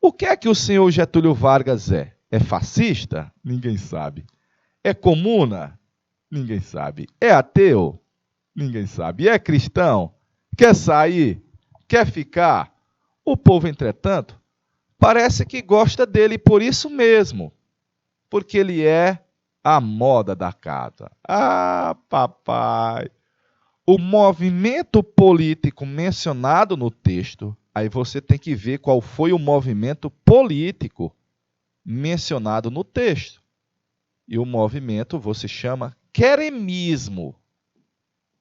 A: o que é que o senhor Getúlio Vargas é? É fascista? Ninguém sabe. É comuna? Ninguém sabe. É ateu? Ninguém sabe. É cristão? Quer sair? Quer ficar? O povo, entretanto, parece que gosta dele por isso mesmo, porque ele é a moda da casa. Ah, papai! O movimento político mencionado no texto, aí você tem que ver qual foi o movimento político mencionado no texto. E o movimento você chama queremismo.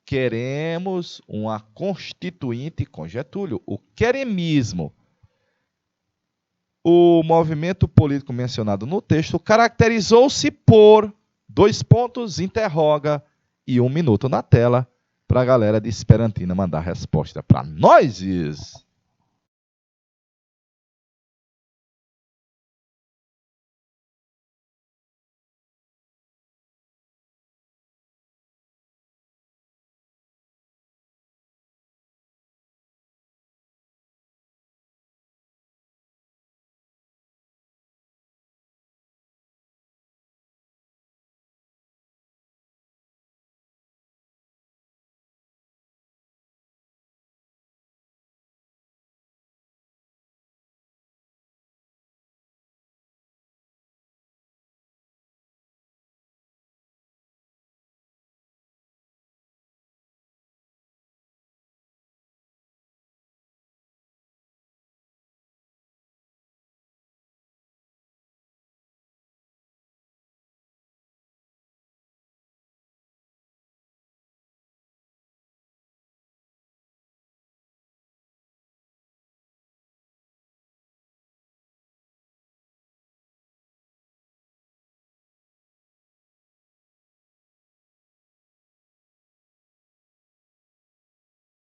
A: Queremos uma constituinte com Getúlio, o queremismo. O movimento político mencionado no texto caracterizou-se por 2 pontos, interroga e 1 minuto na tela para a galera de Esperantina mandar resposta para nós.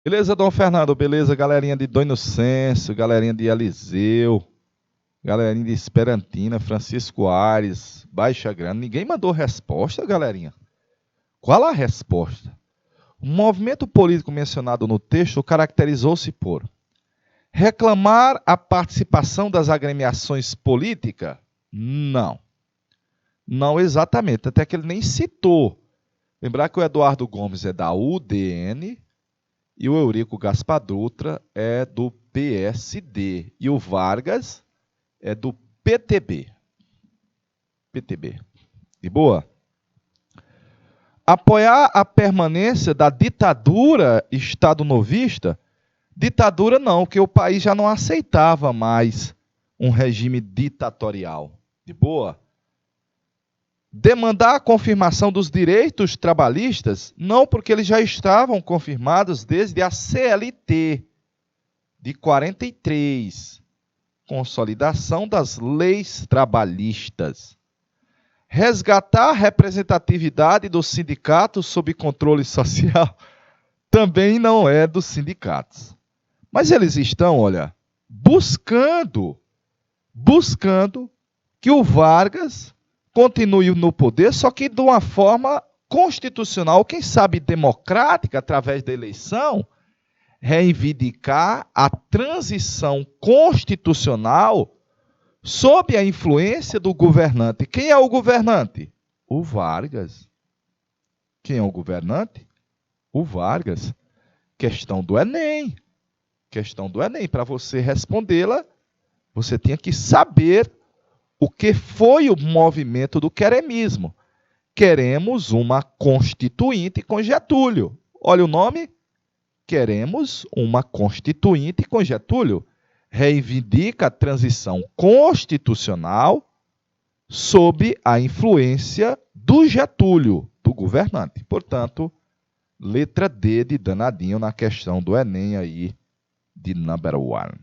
A: Beleza, Dom Fernando? Beleza, galerinha de Dom Inocêncio, galerinha de Eliseu, galerinha de Esperantina, Francisco Aires, Baixa Grande. Ninguém mandou resposta, galerinha? Qual a resposta? O movimento político mencionado no texto caracterizou-se por reclamar a participação das agremiações políticas? Não. Não exatamente, até que ele nem citou. Lembrar que o Eduardo Gomes é da UDN e o Eurico Gaspar Dutra é do PSD. E o Vargas é do PTB. PTB. De boa? Apoiar a permanência da ditadura estado-novista? Ditadura não, porque o país já não aceitava mais um regime ditatorial. De boa? Demandar a confirmação dos direitos trabalhistas? Não, porque eles já estavam confirmados desde a CLT de 43. Consolidação das leis trabalhistas. Resgatar a representatividade dos sindicatos sob controle social? Também não é dos sindicatos. Mas eles estão, olha, buscando que o Vargas continue no poder, só que de uma forma constitucional, quem sabe democrática, através da eleição, reivindicar a transição constitucional sob a influência do governante. Quem é o governante? O Vargas. Quem é o governante? O Vargas. Questão do Enem. Questão do Enem. Para você respondê-la, você tinha que saber o que foi o movimento do queremismo. Queremos uma constituinte com Getúlio. Olha o nome. Queremos uma constituinte com Getúlio. Reivindica a transição constitucional sob a influência do Getúlio, do governante. Portanto, letra D de danadinho na questão do Enem aí, de number one.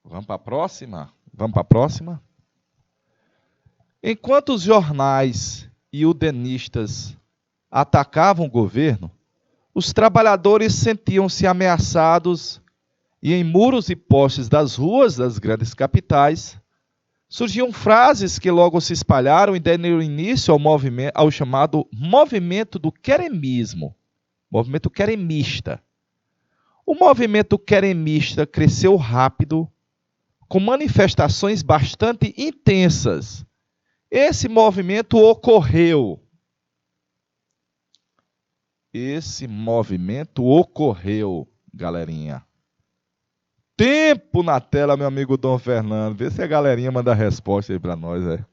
A: Vamos para a próxima? Vamos para a próxima? Enquanto os jornais e udenistas atacavam o governo, os trabalhadores sentiam-se ameaçados e em muros e postes das ruas das grandes capitais surgiam frases que logo se espalharam e deram início ao chamado movimento do queremismo, movimento queremista. O movimento queremista cresceu rápido, com manifestações bastante intensas. Esse movimento ocorreu, galerinha. Tempo na tela, meu amigo Dom Fernando. Vê se a galerinha manda a resposta aí para nós, é.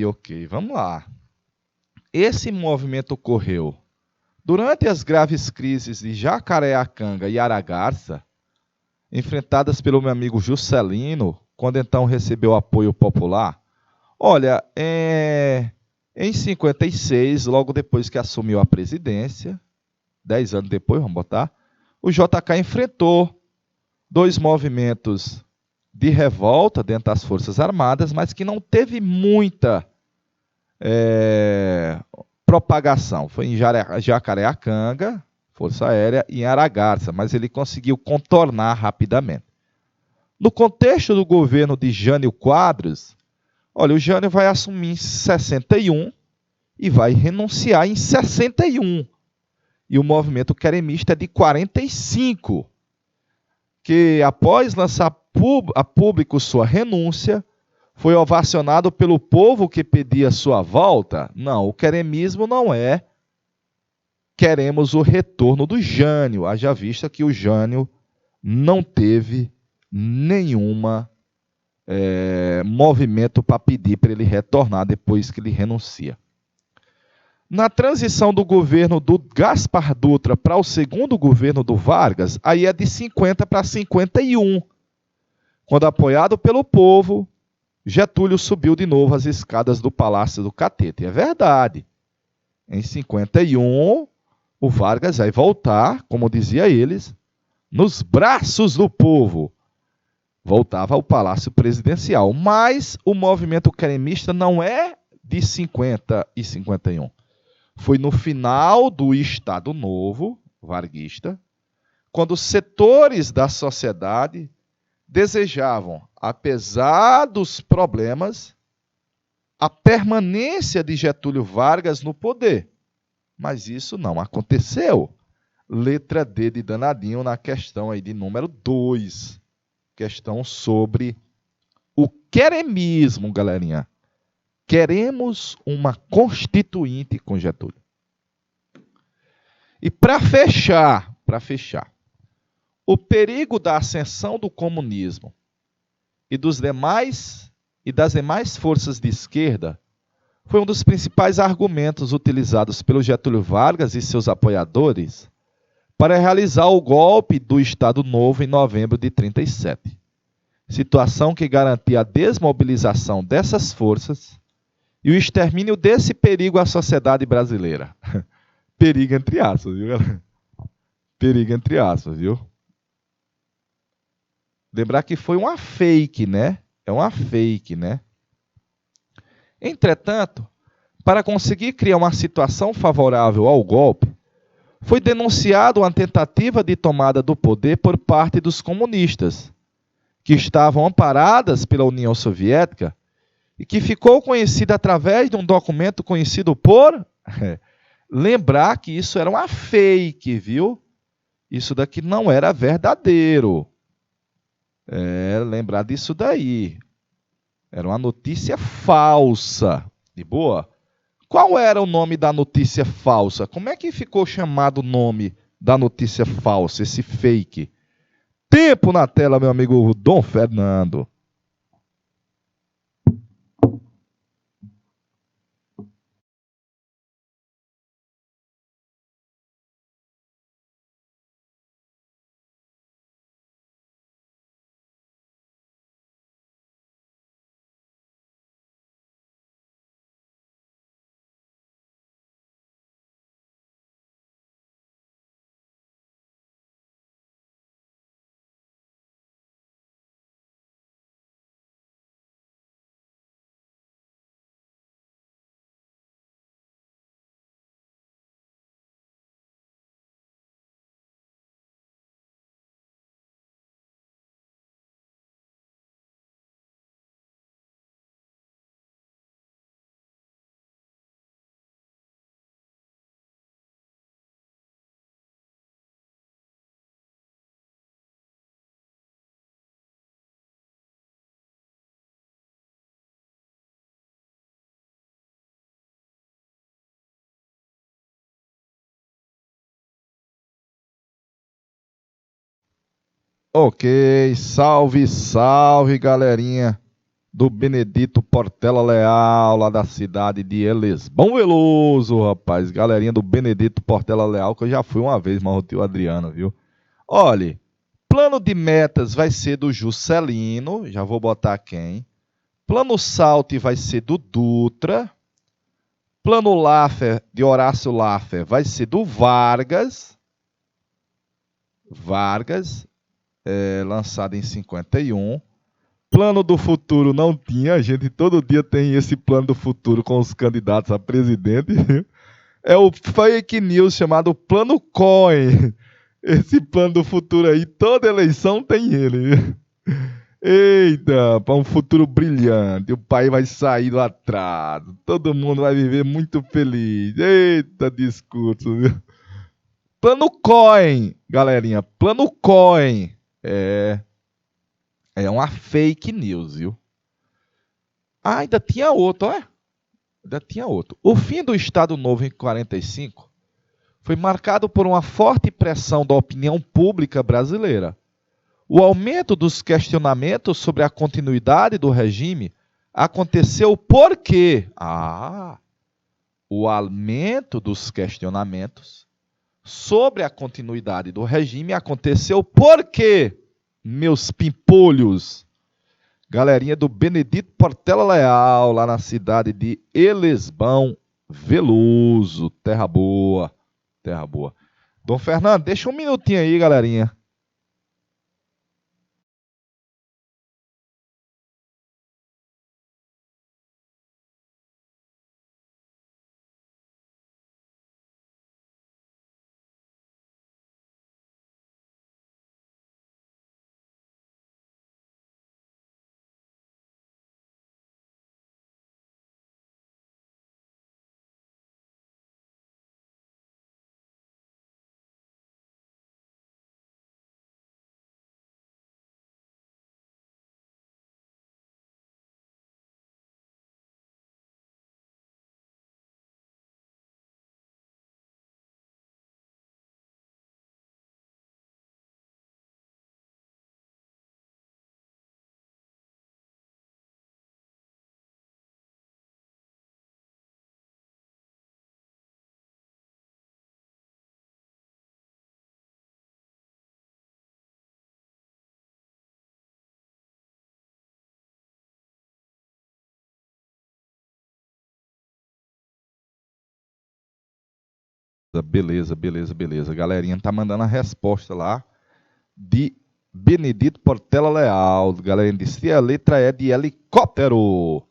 A: Ok. Vamos lá. Esse movimento ocorreu durante as graves crises de Jacareacanga e Aragarça, enfrentadas pelo meu amigo Juscelino, quando então recebeu apoio popular. Olha, em 56, logo depois que assumiu a presidência, 10 anos depois, vamos botar, o JK enfrentou dois movimentos de revolta dentro das Forças Armadas, mas que não teve muita propagação. Foi em Jacareacanga, Força Aérea em Aragarça, mas ele conseguiu contornar rapidamente. No contexto do governo de Jânio Quadros, olha, o Jânio vai assumir em 61 e vai renunciar em 61. E o movimento queremista é de 45, que após lançar a público sua renúncia, foi ovacionado pelo povo que pedia sua volta. Não, o queremismo não é queremos o retorno do Jânio, haja vista que o Jânio não teve nenhuma movimento para pedir para ele retornar depois que ele renuncia. Na transição do governo do Gaspar Dutra para o segundo governo do Vargas, aí é de 50 para 51. Quando apoiado pelo povo, Getúlio subiu de novo as escadas do Palácio do Catete. É verdade. Em 51, o Vargas vai voltar, como dizia eles, nos braços do povo. Voltava ao Palácio Presidencial. Mas o movimento queremista não é de 50 e 51. Foi no final do Estado Novo, varguista, quando setores da sociedade desejavam, apesar dos problemas, a permanência de Getúlio Vargas no poder. Mas isso não aconteceu. Letra D de danadinho na questão aí de número 2. Questão sobre o queremismo, galerinha. Queremos uma constituinte com Getúlio. E para fechar, o perigo da ascensão do comunismo e das demais forças de esquerda foi um dos principais argumentos utilizados pelo Getúlio Vargas e seus apoiadores para realizar o golpe do Estado Novo em novembro de 1937. Situação que garantia a desmobilização dessas forças e o extermínio desse perigo à sociedade brasileira. Perigo entre aspas, viu, galera? Perigo entre aspas, viu? Lembrar que foi uma fake, né? É uma fake, né? Entretanto, para conseguir criar uma situação favorável ao golpe, foi denunciada uma tentativa de tomada do poder por parte dos comunistas, que estavam amparadas pela União Soviética e que ficou conhecida através de um documento conhecido por... Lembrar que isso era uma fake, viu? Isso daqui não era verdadeiro. Lembrar disso daí. Era uma notícia falsa. De boa? Qual era o nome da notícia falsa? Como é que ficou chamado o nome da notícia falsa, esse fake? Tempo na tela, meu amigo Dom Fernando. Ok, salve, salve, galerinha do Benedito Portela Leal, lá da cidade de Elisbão Veloso, rapaz. Galerinha do Benedito Portela Leal, que eu já fui uma vez, mas o tio Adriano, viu? Olha, plano de metas vai ser do Juscelino, já vou botar quem. Plano Salt vai ser do Dutra. Plano Laffer, de Horácio Laffer, vai ser do Vargas. Lançado em 51. Plano do futuro não tinha, a gente todo dia tem esse plano do futuro com os candidatos a presidente. É o fake news chamado Plano Cohen. Esse plano do futuro aí, toda eleição tem ele. Eita, para um futuro brilhante. O país vai sair do atraso. Todo mundo vai viver muito feliz. Eita, discurso, viu? Plano Cohen, galerinha. Plano Cohen. É uma fake news, viu? Ah, ainda tinha outro, ó. Ainda tinha outro. O fim do Estado Novo em 45 foi marcado por uma forte pressão da opinião pública brasileira. O aumento dos questionamentos sobre a continuidade do regime aconteceu por quê? O aumento dos questionamentos sobre a continuidade do regime aconteceu por quê, meus pimpolhos? Galerinha do Benedito Portela Leal, lá na cidade de Elesbão Veloso. Terra boa, terra boa. Dom Fernando, deixa um minutinho aí, galerinha. Beleza, beleza, beleza. Galerinha tá mandando a resposta lá de Benedito Portela Leal. Galerinha disse a letra é de helicóptero.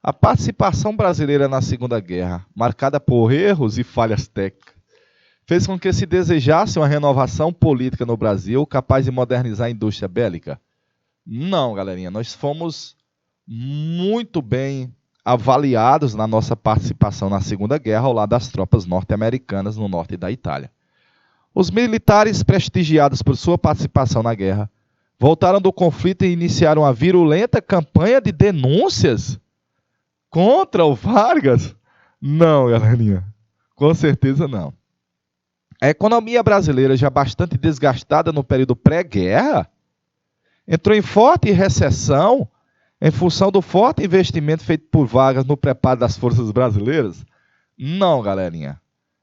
A: A participação brasileira na Segunda Guerra, marcada por erros e falhas técnicas, fez com que se desejasse uma renovação política no Brasil capaz de modernizar a indústria bélica? Não, galerinha. Nós fomos muito bem avaliados na nossa participação na Segunda Guerra ao lado das tropas norte-americanas no norte da Itália. Os militares, prestigiados por sua participação na guerra, voltaram do conflito e iniciaram uma virulenta campanha de denúncias contra o Vargas? Não, galerinha. Com certeza não. A economia brasileira, já bastante desgastada no período pré-guerra, entrou em forte recessão em função do forte investimento feito por Vargas no preparo das forças brasileiras? Não, galerinha.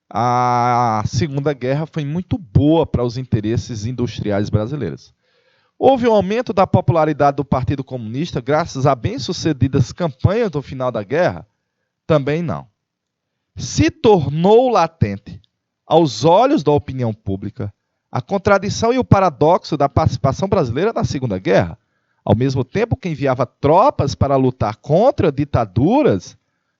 A: A Segunda Guerra foi muito boa para os interesses industriais brasileiros. Houve um aumento da popularidade do Partido Comunista graças a bem-sucedidas campanhas no final da guerra? Também não. Se tornou latente, aos olhos da opinião pública, a contradição e o paradoxo da participação brasileira na Segunda Guerra. Ao mesmo tempo que enviava tropas para lutar contra ditaduras,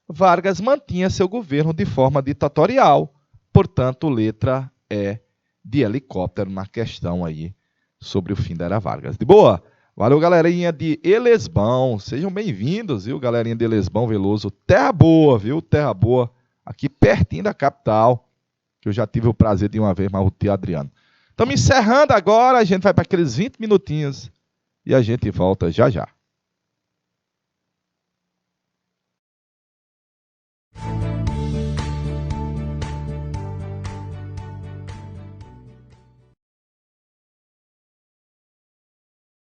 A: Vargas mantinha seu governo de forma ditatorial. Portanto, letra E de helicóptero na questão aí sobre o fim da Era Vargas. De boa? Valeu, galerinha de Elesbão. Sejam bem-vindos, viu, galerinha de Elesbão Veloso. Terra boa, viu? Terra boa. Aqui pertinho da capital, que eu já tive o prazer de uma vez, mas o tio Adriano. Estamos encerrando agora, a gente vai para aqueles 20 minutinhos e a gente volta já já.